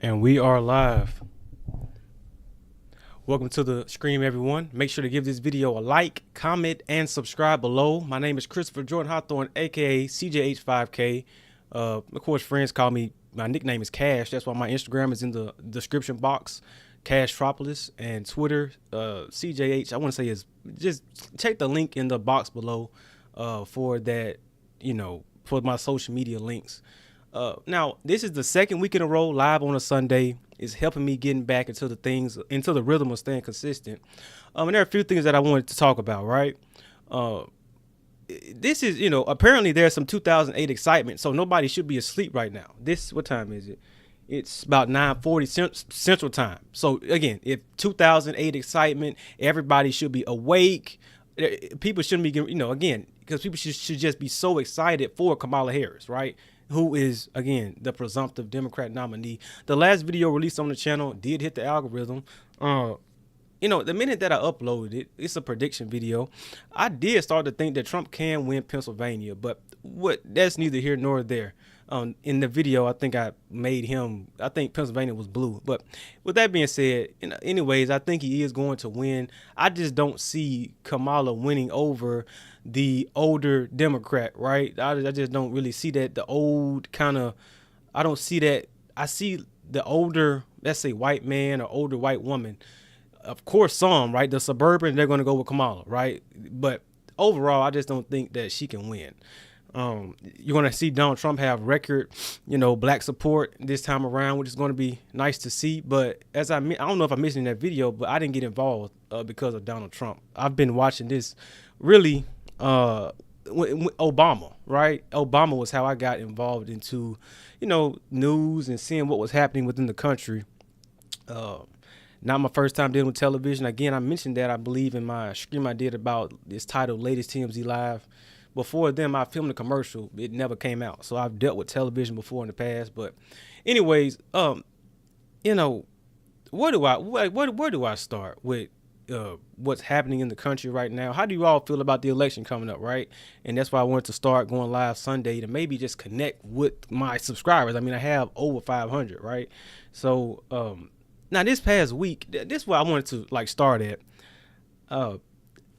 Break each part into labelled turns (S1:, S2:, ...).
S1: And we are live. Welcome to the stream, everyone. Make sure to give this video a like, comment, and subscribe below. My name is Christopher Jordan Hawthorne, aka CJH5K. Of course, friends call me, my nickname is Cash. That's why my Instagram is in the description box, Cashtropolis, and Twitter, CJH. I want to say is just check the link in the box below for that, for my social media links. Now, this is the second week in a row live on a Sunday. It's helping me getting back into the rhythm of staying consistent. And there are a few things that I wanted to talk about, right? This is, apparently there's some 2008 excitement, so nobody should be asleep right now. What time is it? It's about 9:40 Central Time. So again, if 2008 excitement, everybody should be awake. People shouldn't be, again, because people should just be so excited for Kamala Harris, right? Who is, again, the presumptive Democrat nominee. The last video released on the channel did hit the algorithm. The minute that I uploaded it, it's a prediction video. I did start to think that Trump can win Pennsylvania, but that's neither here nor there. In the video, I think Pennsylvania was blue. But with that being said, anyways, I think he is going to win. I just don't see Kamala winning over the older Democrat, right? I just don't really see that. I don't see that. I see the older, let's say, white man or older white woman. Of course, right? The suburban, they're going to go with Kamala, right? But overall, I just don't think that she can win. You're going to see Donald Trump have record, black support this time around, which is going to be nice to see. But I don't know if I mentioned in that video, but I didn't get involved because of Donald Trump. I've been watching this really Obama, right? Obama was how I got involved into, news and seeing what was happening within the country. Not my first time dealing with television. Again, I mentioned that, I believe, in my stream I did about this titled Latest TMZ Live. Before them, I filmed a commercial. It never came out. So I've dealt with television before in the past. But anyways, where do I start with what's happening in the country right now? How do you all feel about the election coming up, right? And that's why I wanted to start going live Sunday to maybe just connect with my subscribers. I mean, I have over 500, right? So now this past week, this is where I wanted to start at.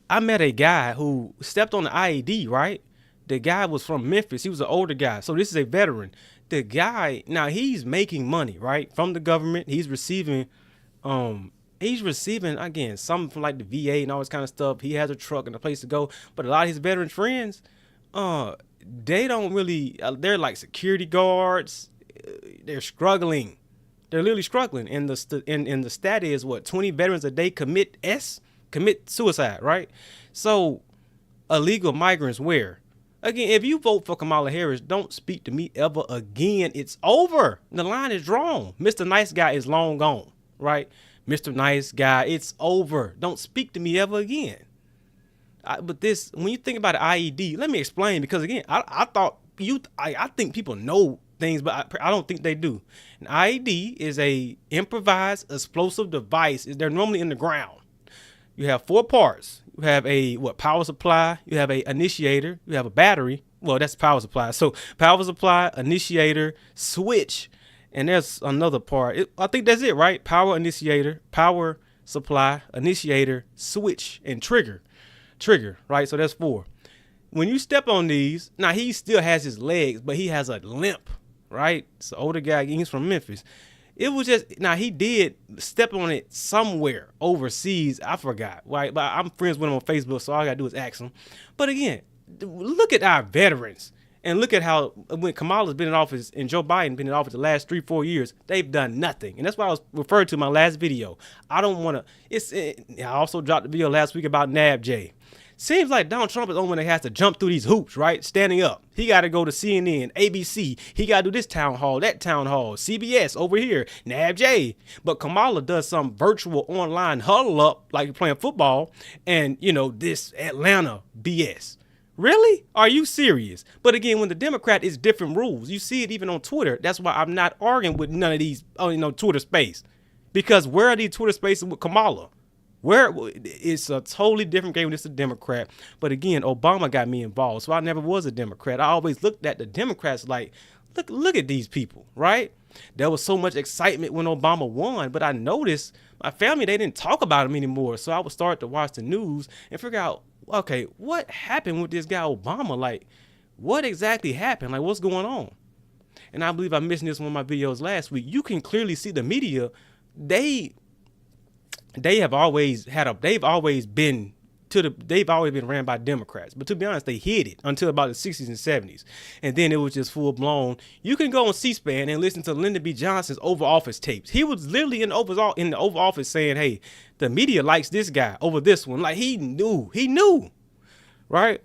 S1: I met a guy who stepped on the IED, right? The guy was from Memphis. He was an older guy. So this is a veteran. The guy, now he's making money, right? From the government. He's receiving, again, something from like the VA and all this kind of stuff. He has a truck and a place to go. But a lot of his veteran friends, they don't really, they're like security guards. They're struggling. They're literally struggling. And the stat is 20 veterans a day commit suicide, right? So illegal migrants where? Again, if you vote for Kamala Harris, don't speak to me ever again. It's over. The line is drawn. Mr. Nice Guy is long gone, right? Mr. Nice Guy, it's over. Don't speak to me ever again. But when you think about an IED, let me explain, because again, I think people know things, but I don't think they do. An IED is a improvised explosive device. They're normally in the ground. You have four parts. You have a power supply. You have a initiator. You have a battery. Well, that's power supply. So power supply, initiator, switch, and there's another part. I think that's it, right? Power, initiator, power supply, initiator, switch, and trigger, right? So that's four. When you step on these, now he still has his legs, but he has a limp, right? It's an older guy. He's from Memphis. It was just, now he did step on it somewhere overseas. I forgot, right? But I'm friends with him on Facebook, so all I got to do is ask him. But again, look at our veterans and look at how when Kamala's been in office and Joe Biden been in office the last 3-4 years, they've done nothing. And that's why I was referred to in my last video. I don't want to, I also dropped the video last week about NABJ. Seems like Donald Trump is the only one that has to jump through these hoops, right? Standing up. He got to go to CNN, ABC. He got to do this town hall, that town hall, CBS over here, NABJ. But Kamala does some virtual online huddle up like you're playing football and, this Atlanta BS. Really? Are you serious? But again, when the Democrat is different rules, you see it even on Twitter. That's why I'm not arguing with none of these, Twitter space. Because where are these Twitter spaces with Kamala? Where it's a totally different game when it's a Democrat. But again, Obama got me involved, so I never was a Democrat. I always looked at the Democrats like, look at these people, right? There was so much excitement when Obama won, but I noticed my family, they didn't talk about him anymore. So I would start to watch the news and figure out, okay, what happened with this guy Obama? Like, what exactly happened? Like, what's going on? And I believe I mentioned this in one of my videos last week. You can clearly see the media, they've always been ran by Democrats. But to be honest, they hid it until about the 60s and 70s. And then it was just full blown. You can go on C-SPAN and listen to Lyndon B. Johnson's Oval Office tapes. He was literally in the Oval Office saying, hey, the media likes this guy over this one. Like, he knew, right?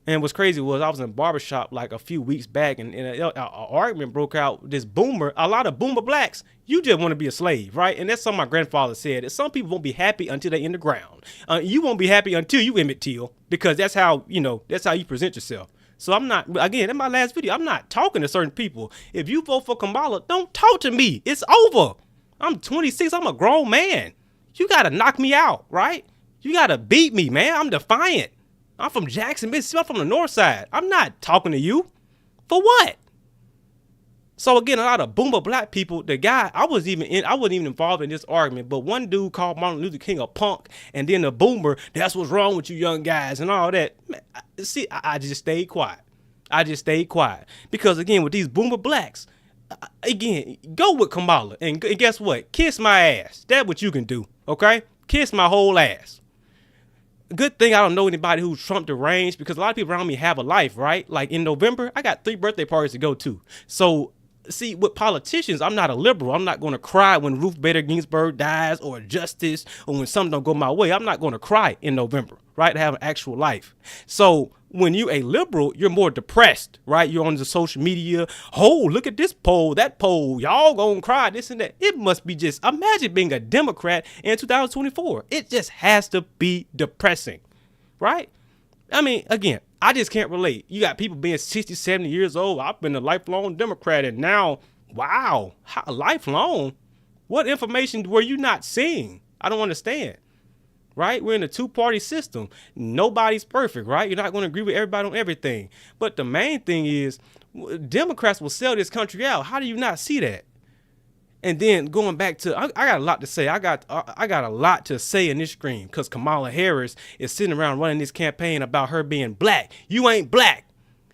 S1: And what's crazy was I was in a barbershop like a few weeks back, and an argument broke out. This boomer, a lot of boomer blacks, you just want to be a slave, right? And that's something my grandfather said, that some people won't be happy until they're in the ground. You won't be happy until you Emmett Till, because that's how you present yourself. So I'm not, again, in my last video, I'm not talking to certain people. If you vote for Kamala, don't talk to me. It's over. I'm 26. I'm a grown man. You got to knock me out, right? You got to beat me, man. I'm defiant. I'm from Jackson, Mississippi. I'm from the Northside. I'm not talking to you. For what? So again, a lot of boomer black people, the guy, I wasn't even involved in this argument, but one dude called Martin Luther King a punk, and then the boomer, that's what's wrong with you young guys and all that. Man, see, I just stayed quiet. Because again, with these boomer blacks, again, go with Kamala, and guess what? Kiss my ass. That's what you can do, okay? Kiss my whole ass. Good thing I don't know anybody who's Trump deranged, because a lot of people around me have a life, right? Like in November, I got 3 birthday parties to go to. So, see, with politicians, I'm not a liberal. I'm not going to cry when Ruth Bader Ginsburg dies or justice or when something don't go my way. I'm not going to cry in November, right? To have an actual life. So when you're a liberal, you're more depressed, right? You're on the social media. Oh, look at this poll, that poll. Y'all gonna cry, this and that. It must be just, imagine being a Democrat in 2024. It just has to be depressing, right? I mean, again, I just can't relate. You got people being 60, 70 years old. I've been a lifelong Democrat, and now, wow, lifelong? What information were you not seeing? I don't understand. Right? We're in a 2-party system. Nobody's perfect, right? You're not going to agree with everybody on everything. But the main thing is, Democrats will sell this country out. How do you not see that? And then going back to, I got a lot to say. I got a lot to say in this stream, because Kamala Harris is sitting around running this campaign about her being black. You ain't black.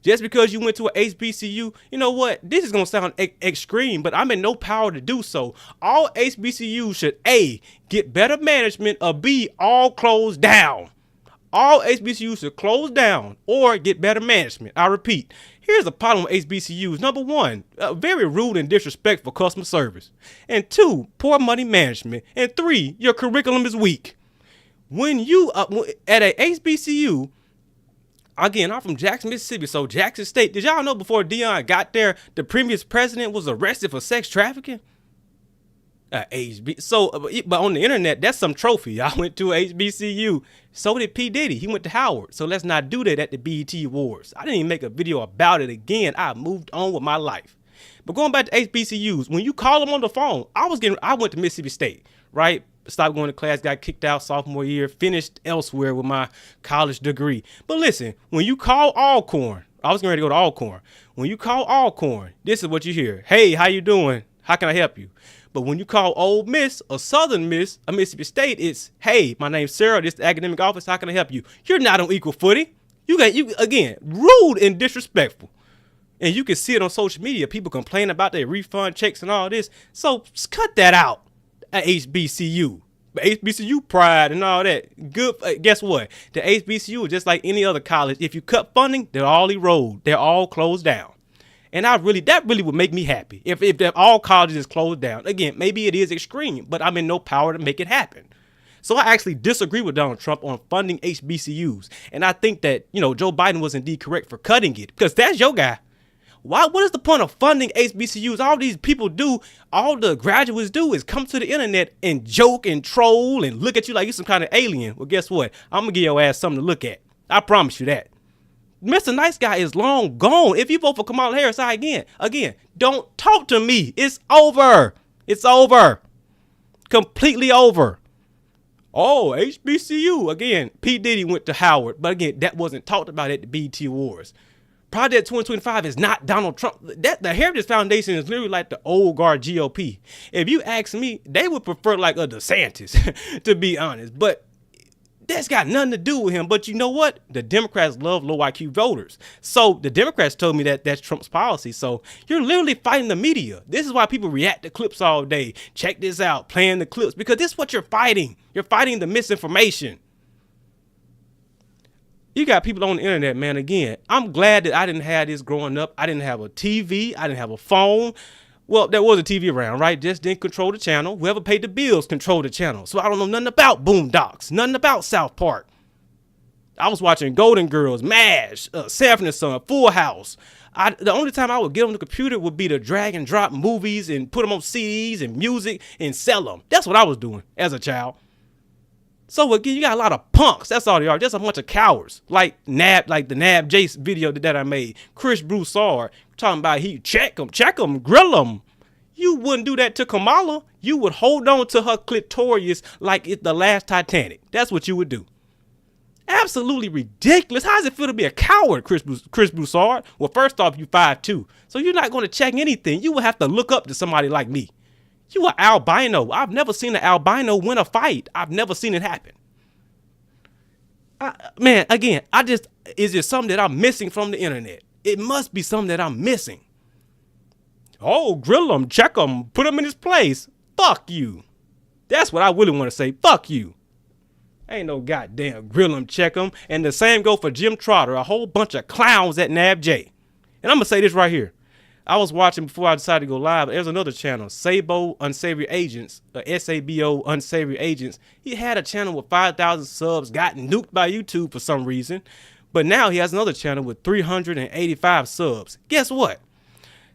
S1: Just because you went to a HBCU, you know what? This is going to sound extreme, but I'm in no power to do so. All HBCUs should A, get better management, or B, all close down. All HBCUs should close down or get better management. I repeat, here's the problem with HBCUs. Number 1, very rude and disrespectful customer service. And 2, poor money management. And 3, your curriculum is weak. When you, at a HBCU, again, I'm from Jackson, Mississippi, so Jackson State. Did y'all know before Dion got there, the previous president was arrested for sex trafficking? So, but on the internet, that's some trophy. I went to a HBCU. So did P. Diddy. He went to Howard. So let's not do that at the BET Awards. I didn't even make a video about it again. I moved on with my life. But going back to HBCUs, when you call them on the phone, I went to Mississippi State, right? Stopped going to class, got kicked out sophomore year, finished elsewhere with my college degree. But listen, when you call Alcorn, I was getting ready to go to Alcorn. When you call Alcorn, this is what you hear. Hey, how you doing? How can I help you? But when you call Ole Miss or Southern Miss or Mississippi State, it's, hey, my name's Sarah. This is the academic office. How can I help you? You're not on equal footing. You again, rude and disrespectful. And you can see it on social media. People complain about their refund checks and all this. So cut that out at HBCU. But HBCU pride and all that. Good. Guess what? The HBCU is just like any other college. If you cut funding, they're all erode. They're all closed down. And that really would make me happy if all colleges is closed down. Again, maybe it is extreme, but I'm in no power to make it happen. So I actually disagree with Donald Trump on funding HBCUs. And I think that, Joe Biden was indeed correct for cutting it, because that's your guy. What is the point of funding HBCUs? All these people do, all the graduates do is come to the internet and joke and troll and look at you like you're some kind of alien. Well, guess what? I'm going to give your ass something to look at. I promise you that. Mr. Nice Guy is long gone. If you vote for Kamala Harris, again, don't talk to me. It's over. It's over. Completely over. Oh, HBCU. Again, P. Diddy went to Howard. But again, that wasn't talked about at the BET Awards. Project 2025 is not Donald Trump. The Heritage Foundation is literally like the old guard GOP. If you ask me, they would prefer like a DeSantis, to be honest. But that's got nothing to do with him. But you know what? The Democrats love low IQ voters. So the Democrats told me that that's Trump's policy. So you're literally fighting the media. This is why people react to clips all day. Check this out, playing the clips, because this is what you're fighting. You're fighting the misinformation. You got people on the internet, man. Again, I'm glad that I didn't have this growing up. I didn't have a TV. I didn't have a phone. Well, there was a TV around, right? Just didn't control the channel. Whoever paid the bills controlled the channel. So I don't know nothing about Boondocks, nothing about South Park. I was watching Golden Girls, MASH, Sanford and Son, Full House. The only time I would get on the computer would be to drag and drop movies and put them on CDs and music and sell them. That's what I was doing as a child. So again, you got a lot of punks. That's all they are. Just a bunch of cowards. Like the Nab Jace video that I made. Chris Broussard talking about he check them, grill them. You wouldn't do that to Kamala. You would hold on to her clitoris like it's the last Titanic. That's what you would do. Absolutely ridiculous. How does it feel to be a coward, Chris Broussard? Well, first off, you 5'2", so you're not going to check anything. You would have to look up to somebody like me. You are albino. I've never seen an albino win a fight. I've never seen it happen. Man, again, is it something that I'm missing from the internet? It must be something that I'm missing. Oh, grill him, check him, put him in his place. Fuck you. That's what I really want to say. Fuck you. Ain't no goddamn grill him, check him. And the same go for Jim Trotter, a whole bunch of clowns at NABJ. And I'm going to say this right here. I was watching before I decided to go live. There's another channel, Sabo Unsavory Agents, SABO Unsavory Agents. He had a channel with 5,000 subs, got nuked by YouTube for some reason. But now he has another channel with 385 subs. Guess what?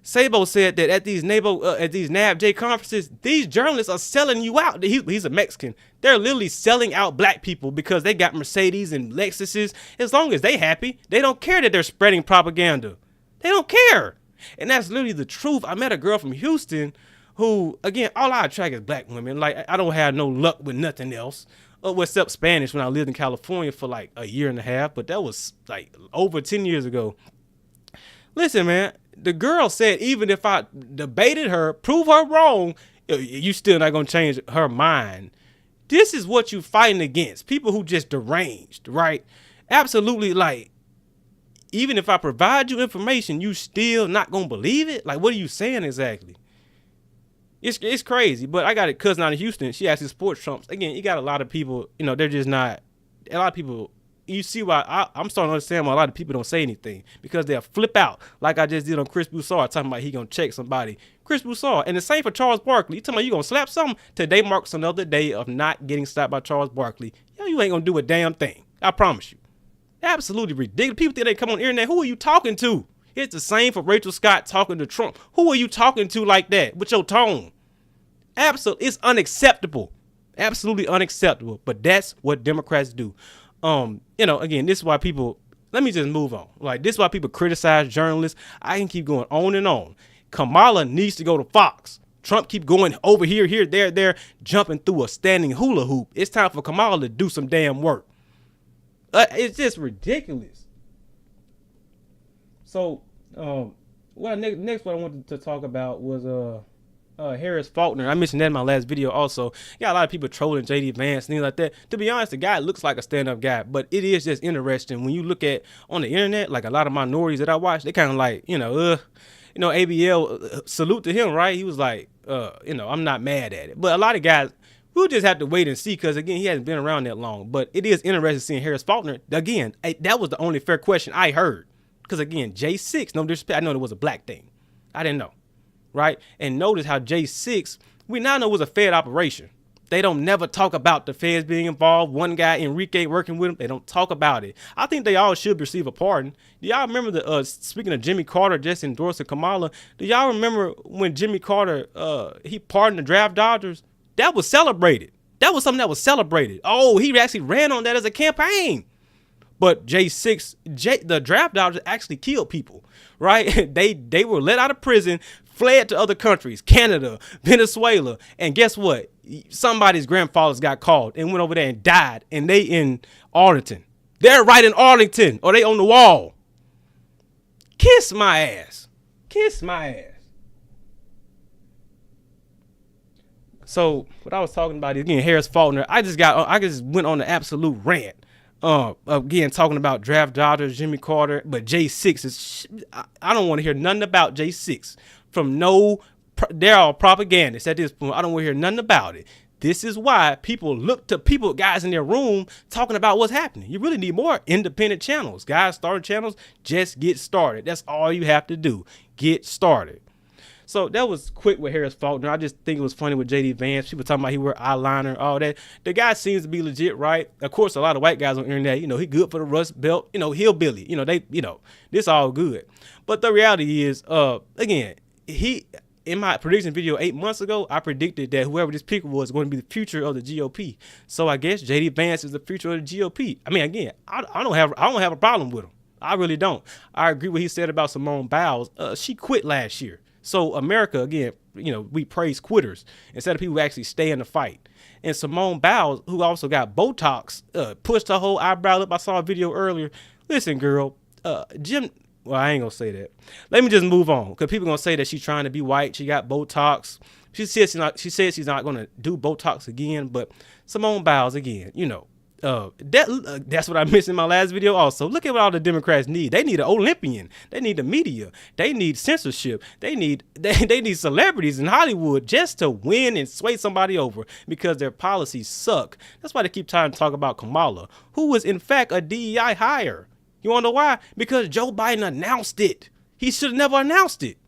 S1: Sabo said that at these NABJ conferences, these journalists are selling you out. He's a Mexican. They're literally selling out black people because they got Mercedes and Lexuses. As long as they happy, they don't care that they're spreading propaganda. They don't care. And that's literally the truth. I met a girl from Houston who, again, all I attract is black women. Like, I don't have no luck with nothing else except Spanish when I lived in California for like a year and a half. But that was like over 10 years ago. Listen, man, the girl said even if I debated her, prove her wrong, you still not going to change her mind. This is what you're fighting against. People who just deranged, right? Absolutely, like, even if I provide you information, you still not going to believe it? Like, what are you saying exactly? It's crazy. But I got a cousin out of Houston. She actually supports Trump. Again, you got a lot of people, they're just not, a lot of people, you see why I'm starting to understand why a lot of people don't say anything. Because they'll flip out, like I just did on Chris Broussard, talking about he going to check somebody. Chris Broussard. And the same for Charles Barkley. You talking about you going to slap something? Today marks another day of not getting slapped by Charles Barkley. You ain't going to do a damn thing. I promise you. Absolutely ridiculous. People think they come on the internet. Who are you talking to? It's the same for Rachel Scott talking to Trump. Who are you talking to like that with your tone? Absolutely. It's unacceptable. Absolutely unacceptable. But that's what Democrats do. Again, this is why people, let me just move on. Like, this is why people criticize journalists. I can keep going on and on. Kamala needs to go to Fox. Trump keep going over here, there, jumping through a standing hula hoop. It's time for Kamala to do some damn work. It's just ridiculous. So, next what I wanted to talk about was Harris Faulkner. I mentioned that in my last video also. Got a lot of people trolling JD Vance, things like that. To be honest, the guy looks like a stand-up guy, but it is just interesting when you look at on the internet, like a lot of minorities that I watch, they kind of like, ABL, salute to him, right? He was like, I'm not mad at it. But a lot of guys, we'll just have to wait and see because, again, he hasn't been around that long. But it is interesting seeing Harris Faulkner. Again, that was the only fair question I heard. Because, again, J6, no disrespect, I know it was a black thing. I didn't know, right? And notice how J6, we now know it was a Fed operation. They don't never talk about the feds being involved. One guy, Enrique, working with him. They don't talk about it. I think they all should receive a pardon. Do y'all remember speaking of Jimmy Carter just endorsing Kamala, do y'all remember when Jimmy Carter, he pardoned the draft dodgers? That was celebrated. That was something that was celebrated. Oh, he actually ran on that as a campaign. But the draft dodgers actually killed people, right? They were let out of prison, fled to other countries, Canada, Venezuela. And guess what? Somebody's grandfathers got called and went over there and died. And they in Arlington. They're right in Arlington, or they on the wall. Kiss my ass. Kiss my ass. So what I was talking about is, again, Harris Faulkner. I just went on the absolute rant. Again, talking about draft dodgers, Jimmy Carter, but J6 is. I don't want to hear nothing about J6 from no. They're all propagandists at this point. I don't want to hear nothing about it. This is why people look to guys in their room talking about what's happening. You really need more independent channels. Guys, started channels, just get started. That's all you have to do. Get started. So that was quick with Harris Faulkner. I just think it was funny with JD Vance. People talking about he wear eyeliner, all that. The guy seems to be legit, right? Of course, a lot of white guys on the internet, he good for the Rust Belt, hillbilly. This all good. But the reality is, again, in my prediction video 8 months ago, I predicted that whoever this pick was going to be the future of the GOP. So I guess JD Vance is the future of the GOP. I mean, again, I don't have a problem with him. I really don't. I agree with what he said about Simone Biles. She quit last year. So America, again, we praise quitters instead of people who actually stay in the fight. And Simone Biles, who also got Botox, pushed her whole eyebrow up. I saw a video earlier. Listen, girl, Jim. Well, I ain't gonna say that. Let me just move on, because people gonna say that she's trying to be white. She got Botox. She says she's not gonna do Botox again. But Simone Biles, again, that's what I missed in my last video. Also, look at what all the Democrats need. They need an Olympian. They need the media. They need censorship. They need celebrities in Hollywood just to win and sway somebody over, because their policies suck. That's why they keep trying to talk about Kamala, who was in fact a DEI hire. You want to know why? Because Joe Biden announced it. He should have never announced it.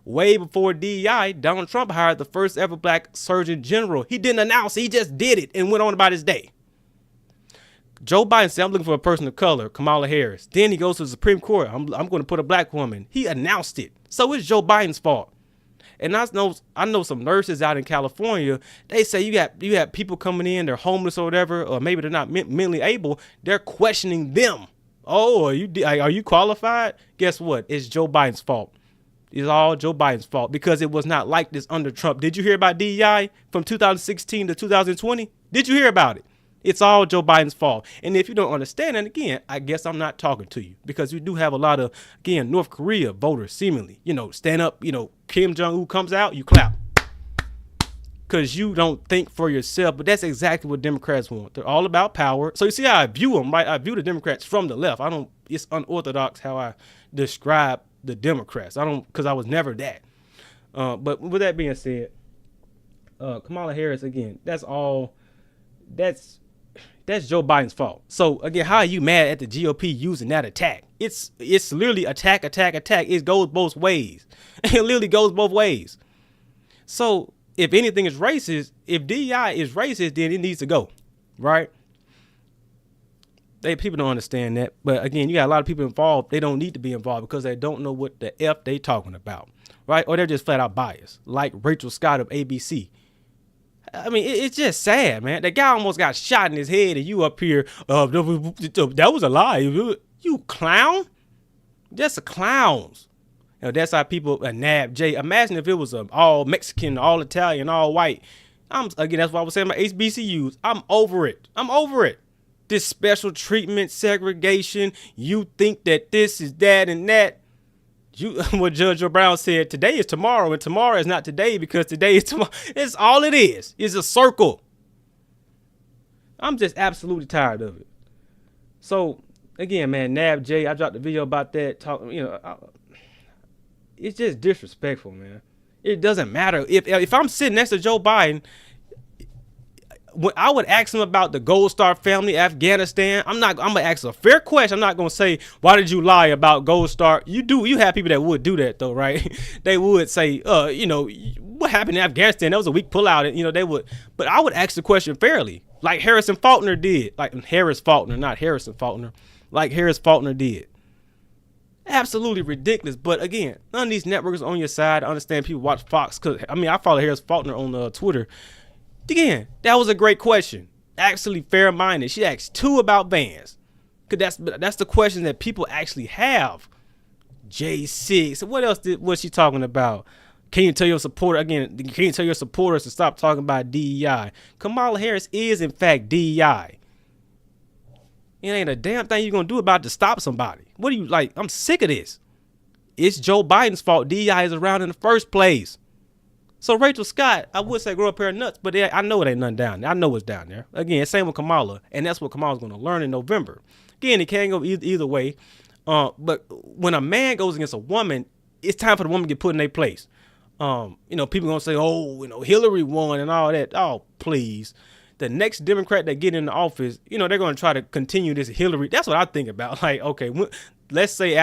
S1: Way before DEI, Donald Trump hired the first ever black surgeon general. He didn't announce it. He just did it and went on about his day. Joe Biden said, I'm looking for a person of color, Kamala Harris. Then he goes to the Supreme Court. I'm going to put a black woman. He announced it. So it's Joe Biden's fault. And I know some nurses out in California. They say you have people coming in, they're homeless or whatever, or maybe they're not mentally able. They're questioning them. Oh, are you qualified? Guess what? It's Joe Biden's fault. It's all Joe Biden's fault, because it was not like this under Trump. Did you hear about DEI from 2016 to 2020? Did you hear about it? It's all Joe Biden's fault. And if you don't understand, and again, I guess I'm not talking to you, because we do have a lot of, again, North Korea voters seemingly, stand up, Kim Jong-un comes out, you clap. Because you don't think for yourself. But that's exactly what Democrats want. They're all about power. So you see how I view them, right? I view the Democrats from the left. It's unorthodox how I describe the Democrats. Because I was never that. But with that being said, Kamala Harris, again, that's Joe Biden's fault. So again, how are you mad at the GOP using that attack? It's literally attack. It goes both ways. It literally goes both ways. So if anything is racist, if DEI is racist, then it needs to go, right? People don't understand that. But again, you got a lot of people involved. They don't need to be involved because they don't know what the F they talking about, right? Or they're just flat out biased, like Rachel Scott of ABC. I mean, it's just sad, man. The guy almost got shot in his head, and you up here, that was a lie. You clown? Just a clowns. That's how people nab J. Imagine if it was all Mexican, all Italian, all white. Again, that's what I was saying about HBCUs. I'm over it. This special treatment, segregation. You think that this is that and that. What Judge Brown said, today is tomorrow, and tomorrow is not today, because today is tomorrow. It's all it is. It's a circle. I'm just absolutely tired of it. So again, man, Nab J. I dropped a video about that. It's just disrespectful, man. It doesn't matter if I'm sitting next to Joe Biden. I would ask him about the Gold Star family, Afghanistan. I'm gonna ask a fair question. I'm not gonna say, why did you lie about Gold Star? You have people that would do that though, right? They would say, what happened in Afghanistan? That was a weak pullout, and they would. But I would ask the question fairly, like Harrison Faulkner did, like Harris Faulkner, not Harrison Faulkner, like Harris Faulkner did. Absolutely ridiculous. But again, none of these networks are on your side. I understand people watch Fox, because I follow Harris Faulkner on Twitter. Again, that was a great question. Actually fair-minded. She asked 2 about bans, because that's the question that people actually have. J6. What else was she talking about? Can you tell your supporters to stop talking about DEI? Kamala Harris is in fact DEI. It ain't a damn thing you're gonna do about it to stop somebody. What do you like? I'm sick of this. it's Joe Biden's fault DEI is around in the first place. So Rachel Scott, I would say grow a pair of nuts, but I know it ain't nothing down there. I know it's down there. Again, same with Kamala, and that's what Kamala's going to learn in November. Again, it can't go either way. But when a man goes against a woman, it's time for the woman to get put in their place. People going to say, oh, Hillary won and all that. Oh, please. The next Democrat that get in the office, they're going to try to continue this Hillary. That's what I think about. Like, okay, let's say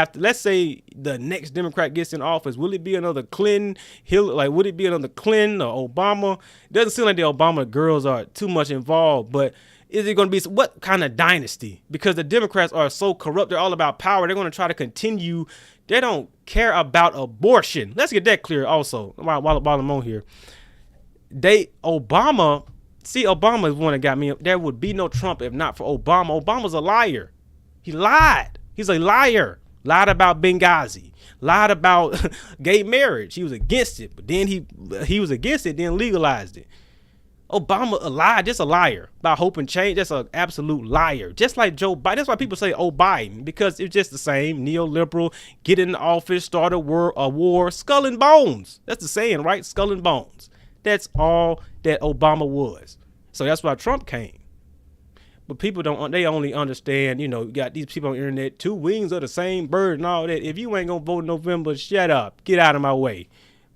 S1: the next Democrat gets in office, will it be another Clinton, Hillary? Like, would it be another Clinton or Obama? It doesn't seem like the Obama girls are too much involved, but is it going to be what kind of dynasty? Because the Democrats are so corrupt. They're all about power. They're going to try to continue. They don't care about abortion. Let's get that clear also while I'm on here. Obama is one that got me. There would be no Trump if not for Obama. Obama's a liar. He lied. He's a liar. Lied about Benghazi. Lied about gay marriage. He was against it, but then he was against it, then legalized it. Obama a liar, just a liar about hope and change. That's an absolute liar. Just like Joe Biden. That's why people say, oh, Biden, because it's just the same. Neoliberal, get in the office, start a war, skull and bones. That's the saying, right? Skull and bones. That's all that Obama was. So that's why Trump came. But people they only understand, you got these people on the internet, two wings of the same bird and all that. If you ain't going to vote in November, shut up. Get out of my way.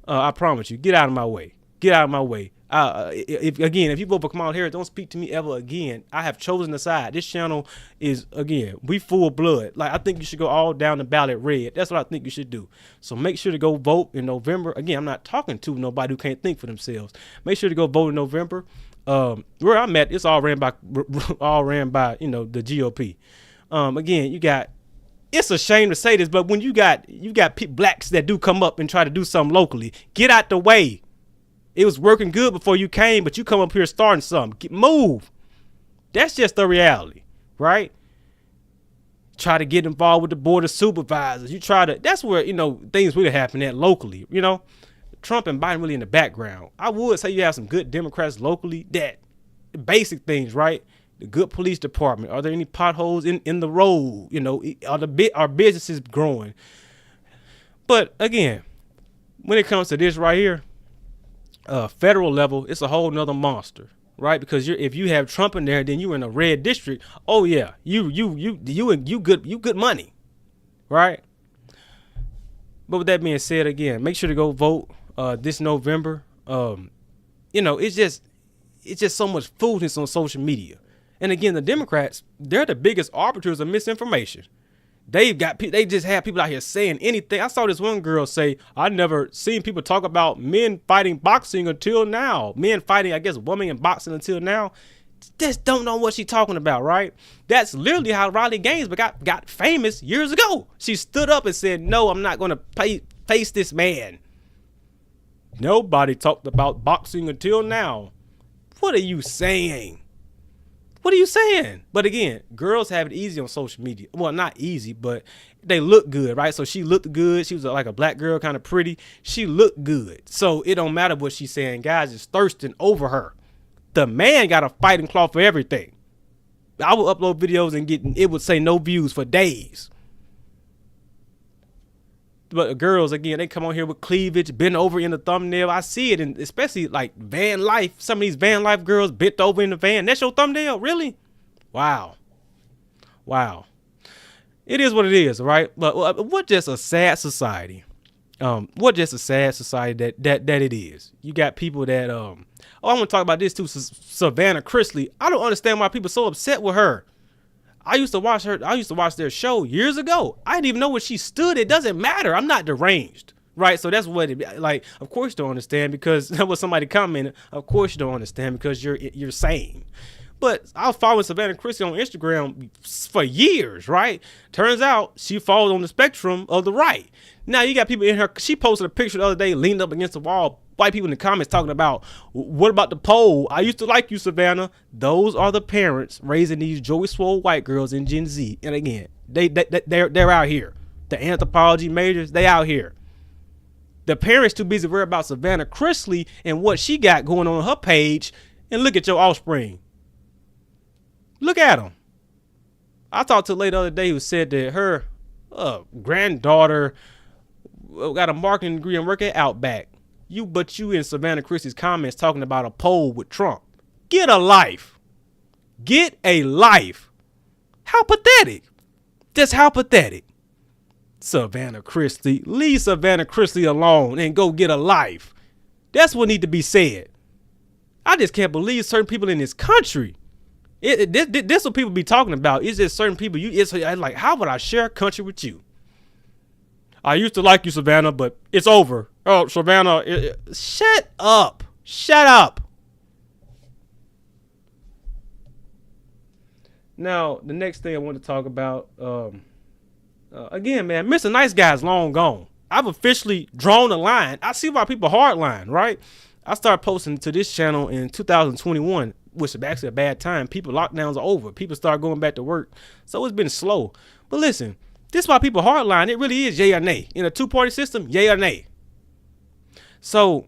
S1: I promise you, get out of my way. Get out of my way. If you vote for Kamala Harris, don't speak to me ever again. I have chosen a side. This channel is, again, we full blood. Like, I think you should go all down the ballot red. That's what I think you should do. So make sure to go vote in November. Again, I'm not talking to nobody who can't think for themselves. Make sure to go vote in November. Where I'm at, it's all ran by the GOP. Again, it's a shame to say this, but when you got blacks that do come up and try to do something locally, get out the way. It was working good before you came, but you come up here starting something. Move. That's just the reality, right? Try to get involved with the board of supervisors. That's where, things really happen at locally, Trump and Biden really in the background. I would say you have some good Democrats locally, that basic things, right? The good police department. Are there any potholes in the road? Are businesses growing? But again, when it comes to this right here, federal level, it's a whole nother monster, right? Because if you have Trump in there, then you're in a red district. Oh yeah, you good money, right? But with that being said, again, make sure to go vote this November. It's just so much foolishness on social media. And again, the Democrats, they're the biggest arbiters of misinformation. They just have people out here saying anything. I saw this one girl say, I never seen people talk about men fighting boxing until now. Men fighting, I guess, women in boxing until now. Just don't know what she's talking about, right? That's literally how Riley Gaines got famous years ago. She stood up and said, no, I'm not going to face this man. Nobody talked about boxing until now. What are you saying? What are you saying? But again, girls have it easy on social media. Well, not easy, but they look good, right? So she looked good. She was like a black girl, kind of pretty. She looked good. So it don't matter what she's saying. Guys is thirsting over her. The man got a fighting claw for everything. I would upload videos and it would say no views for days. But girls, again, they come on here with cleavage, bent over in the thumbnail. I see it, and especially like van life. Some of these van life girls bent over in the van. That's your thumbnail? Really? Wow. It is what it is, right? But what just a sad society. What just a sad society that it is. You got people that I want to talk about this too. Savannah Chrisley. I don't understand why people are so upset with her. I used to watch their show years ago. I didn't even know where she stood. It doesn't matter. I'm not deranged, right? So that's what it like. Of course you don't understand because that was somebody commented. Of course you don't understand because you're sane. But I was following Savannah Chrisley on Instagram for years, right? Turns out she falls on the spectrum of the right. Now you got people in her. She posted a picture the other day, leaned up against the wall. White people in the comments talking about, what about the poll? I used to like you, Savannah. Those are the parents raising these Joey Swole white girls in Gen Z. And again, they're out here. The anthropology majors, they out here. The parents too busy worried about Savannah Chrisley and what she got going on her page. And look at your offspring. Look at them. I talked to a lady the other day who said that her granddaughter got a marketing degree and work at Outback. But you in Savannah Christie's comments talking about a poll with Trump. Get a life. Get a life. How pathetic. Just how pathetic. Savannah Christie. Leave Savannah Christie alone and go get a life. That's what need to be said. I just can't believe certain people in this country. This what people be talking about. It's just certain people. It's like, how would I share a country with you? I used to like you, Savannah, but it's over. Oh, Savannah, shut up. Shut up. Now, the next thing I want to talk about, again, man, Mr. Nice Guy's long gone. I've officially drawn a line. I see why people hardline, right? I started posting to this channel in 2021, which is actually a bad time. People, lockdowns are over. People start going back to work. So it's been slow. But listen, this is why people hardline. It really is yay or nay. In a two-party system, yay or nay. So,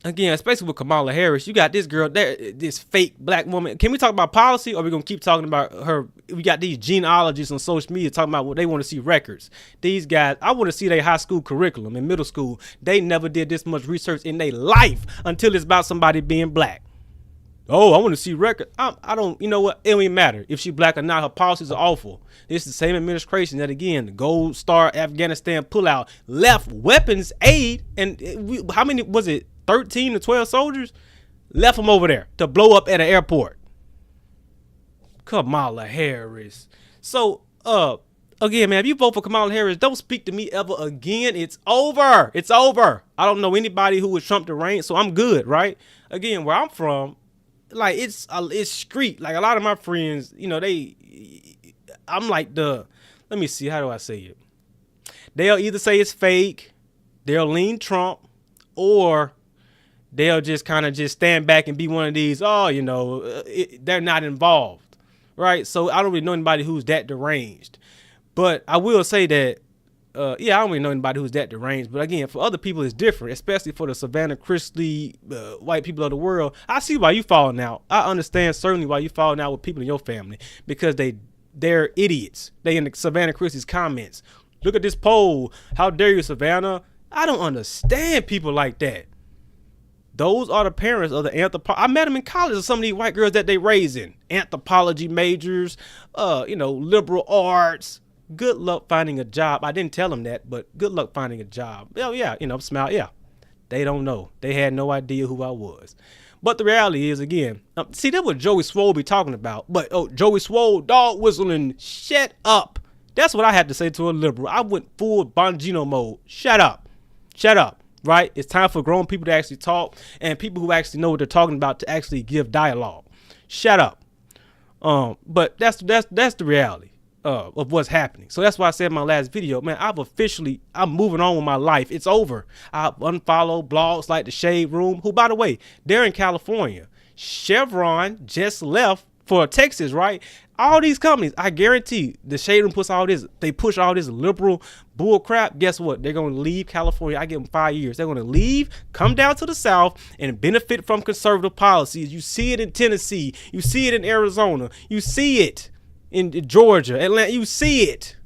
S1: again, especially with Kamala Harris, you got this girl there, this fake black woman. Can we talk about policy, or are we going to keep talking about her? We got these genealogists on social media talking about what they want to see records. These guys, I want to see their high school curriculum in middle school. They never did this much research in their life until it's about somebody being black. Oh, I want to see record. I don't, you know what? It don't even matter if she black or not. Her policies are awful. It's the same administration that, again, the Gold Star Afghanistan pullout left weapons aid. And how many was it? 13 to 12 soldiers left them over there to blow up at an airport. Kamala Harris. So, again, man, if you vote for Kamala Harris, don't speak to me ever again. It's over. It's over. I don't know anybody who would Trump to reign, so I'm good, right? Again, where I'm from, like, it's street. Like, a lot of my friends, you know, I'm like let me see, how do I say it? They'll either say it's fake, they'll lean Trump, or they'll just kind of just stand back and be one of these, they're not involved, right? So I don't really know anybody who's that deranged. But I will say that, I don't really know anybody who's that deranged. But again, for other people, it's different, especially for the Savannah Christie white people of the world. I see why you falling out. I understand certainly why you falling out with people in your family, because they're idiots. They in the Savannah Christie's comments. Look at this poll. How dare you, Savannah? I don't understand people like that. Those are the parents of the anthropology. I met them in college with some of these white girls that they raising. Anthropology majors, liberal arts. Good luck finding a job. I didn't tell them that, but good luck finding a job. Oh, yeah, smile. Yeah, they don't know. They had no idea who I was. But the reality is, again, see, that's what Joey Swole be talking about. But, Joey Swole, dog whistling, shut up. That's what I had to say to a liberal. I went full Bongino mode. Shut up. Shut up. Right? It's time for grown people to actually talk, and people who actually know what they're talking about to actually give dialogue. Shut up. But that's the reality of what's happening. So that's why I said in my last video, man, I'm moving on with my life. It's over. I unfollow blogs like the Shade Room, who, by the way, they're in California. Chevron just left for Texas, right? All these companies, I guarantee the Shade Room push all this liberal bull crap. Guess what? They're going to leave California. I give them 5 years. They're going to leave, come down to the South, and benefit from conservative policies. You see it in Tennessee. You see it in Arizona. You see it in Georgia, Atlanta. You see it.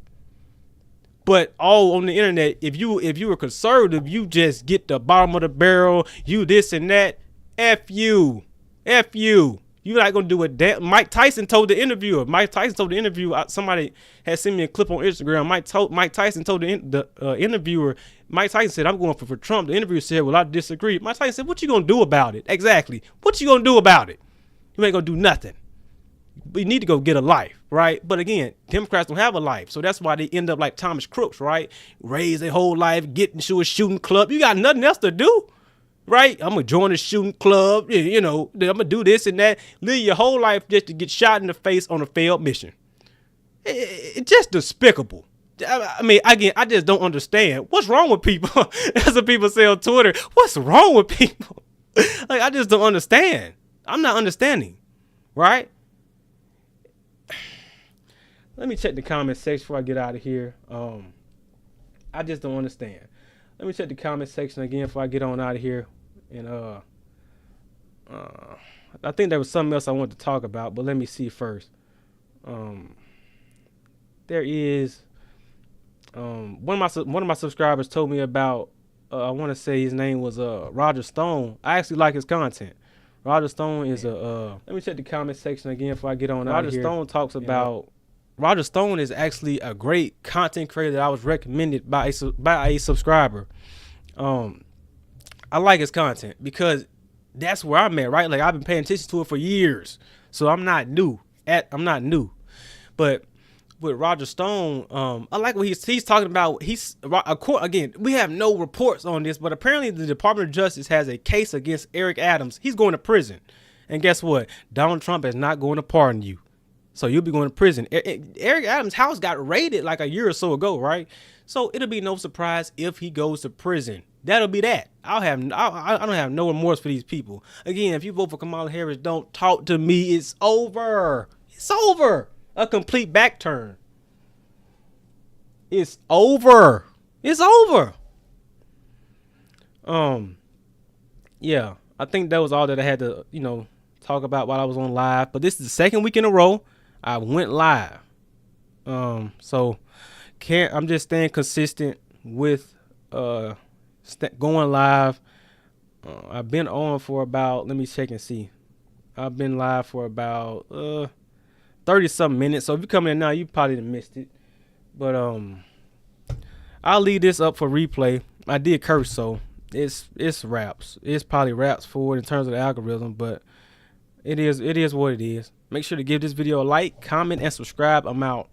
S1: But all on the internet, if you were conservative, you just get the bottom of the barrel. You this and that. F you. F you. You're not going to do it. Mike Tyson told the interviewer. Somebody had sent me a clip on Instagram. Mike Tyson told the interviewer. Mike Tyson said, I'm going for Trump. The interviewer said, well, I disagree. Mike Tyson said, what you going to do about it? Exactly. What you going to do about it? You ain't going to do nothing. We need to go get a life, right? But again, Democrats don't have a life. So that's why they end up like Thomas Crooks, right? Raise their whole life, get into a shooting club. You got nothing else to do. Right? I'm going to join a shooting club. I'm going to do this and that. Live your whole life just to get shot in the face on a failed mission. It's just despicable. I mean, again, I just don't understand. What's wrong with people? As the people say on Twitter, what's wrong with people? Like, I just don't understand. I'm not understanding. Right? Let me check the comment section before I get out of here. I just don't understand. Let me check the comment section again before I get on out of here. And I think there was something else I wanted to talk about, but let me see first. There is, One of my subscribers told me about. I want to say his name was Roger Stone. I actually like his content. Roger Stone is a. Let me check the comment section again before I get on out of here. Roger Stone talks about. Roger Stone is actually a great content creator that I was recommended by a subscriber. I like his content because that's where I'm at, right? Like I've been paying attention to it for years, so I'm not new. But with Roger Stone, I like what he's talking about. Again, we have no reports on this, but apparently the Department of Justice has a case against Eric Adams. He's going to prison, and guess what? Donald Trump is not going to pardon you, so you'll be going to prison. Eric Adams' house got raided like a year or so ago, right? So it'll be no surprise if he goes to prison. That'll be that. I don't have no remorse for these people. Again, if you vote for Kamala Harris, don't talk to me. It's over. It's over. A complete back turn. It's over. It's over. Yeah, I think that was all that I had to, talk about while I was on live. But this is the second week in a row I went live. So I'm just staying consistent with going live. I've been on for about, let me check and see. I've been live for about 30 something minutes. So if you come in now, you probably missed it. But I'll leave this up for replay. I did curse, so it's wraps. It's probably wraps forward in terms of the algorithm, but it is what it is. Make sure to give this video a like, comment, and subscribe. I'm out.